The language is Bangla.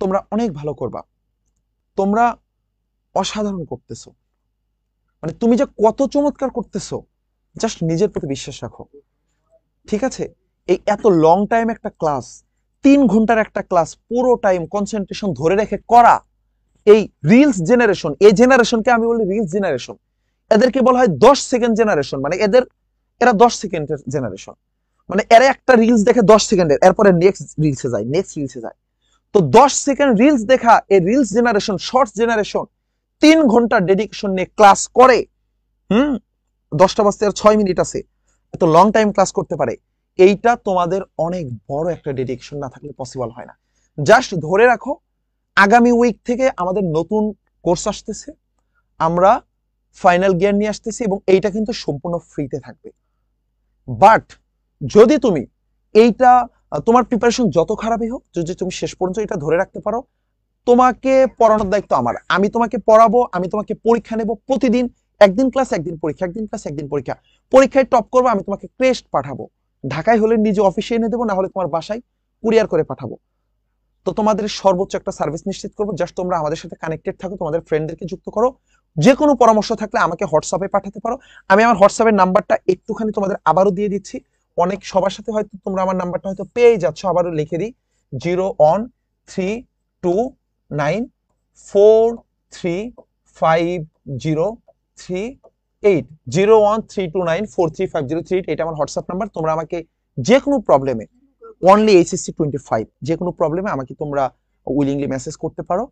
তোমরা অনেক ভালো করবা, তোমরা অসাধারণ করতেছো, মানে তুমি যে কত চমৎকার করতেছো, জাস্ট নিজের প্রতি বিশ্বাস রাখো, ঠিক আছে? এই এত লং টাইম একটা ক্লাস, 3 ঘন্টার একটা ক্লাস, পুরো টাইম কনসেন্ট্রেশন ধরে রেখে করা, এই রিলস জেনারেশন, এই জেনারেশনকে আমি বলি রিলস জেনারেশন। এদেরকে বলা হয় 10 সেকেন্ড জেনারেশন, মানে এরা 10 সেকেন্ডের জেনারেশন, মানে এরা একটা রিলস দেখে 10 সেকেন্ডের, এরপরে নেক্সট রিলসে যায়, নেক্সট রিলসে যায়। তো 10 সেকেন্ড রিলস দেখা এই রিলস জেনারেশন, শর্টস জেনারেশন 3 ঘন্টা ডেডিকেশন নিয়ে ক্লাস করে, 10টা বাজতে আর 6 মিনিট আছে, এত লং টাইম ক্লাস করতে পারে। এইটা তোমাদের অনেক বড় একটা ডেডিকেশন না থাকলে পসিবল হয় না। জাস্ট ধরে রাখো, আগামী উইক থেকে আমাদের নতুন কোর্স আসতেছে, আমরা ফাইনাল গিয়ার নিয়ে আসতেছি, এবং এইটা কিন্তু সম্পূর্ণ ফ্রিতে থাকবে। বাট যদি তুমি এইটা, তোমার প্রিপারেশন যত খারাপই হোক, যদি তুমি শেষ পর্যন্ত এটা ধরে রাখতে পারো, তোমাকে পড়ানোর দায়িত্ব আমার, আমি তোমাকে পড়াবো, আমি তোমাকে পরীক্ষা নেব প্রতিদিন, একদিন ক্লাস একদিন পরীক্ষা, একদিন ক্লাস একদিন পরীক্ষা, পরীক্ষায় টপ করবো, আমি তোমাকে ক্রেস্ট পাঠাবো, ঢাকায় হলে নিজে অফিসে এনে দেবো, না হলে তোমার বাসায় কুরিয়ার করে পাঠাবো। তো তোমাদের সর্বোচ্চ একটা সার্ভিস নিশ্চিত করবো, জাস্ট তোমরা আমাদের সাথে কানেক্টেড থাকো, তোমাদের ফ্রেন্ডদেরকে যুক্ত করো, যে কোনো পরামর্শ থাকলে আমাকে হোয়াটসঅ্যাপে পাঠাতে পারো। আমি আমার হোয়াটসঅ্যাপের নাম্বারটা একটুখানি তোমাদের আবারও দিয়ে দিচ্ছি, অনেক সবার সাথে হয়তো তোমরা আমার নাম্বারটা হয়তো পেয়ে যাচ্ছ, আবারও লিখে দিই, 0132935038, 0132943503, এটা আমার হোয়াটসঅ্যাপ নাম্বার। তোমরা আমাকে যে কোনো প্রবলেমে, অনলি HSC 25, যে কোনো প্রবলেমে আমাকে তোমরা উইলিংলি মেসেজ করতে পারো।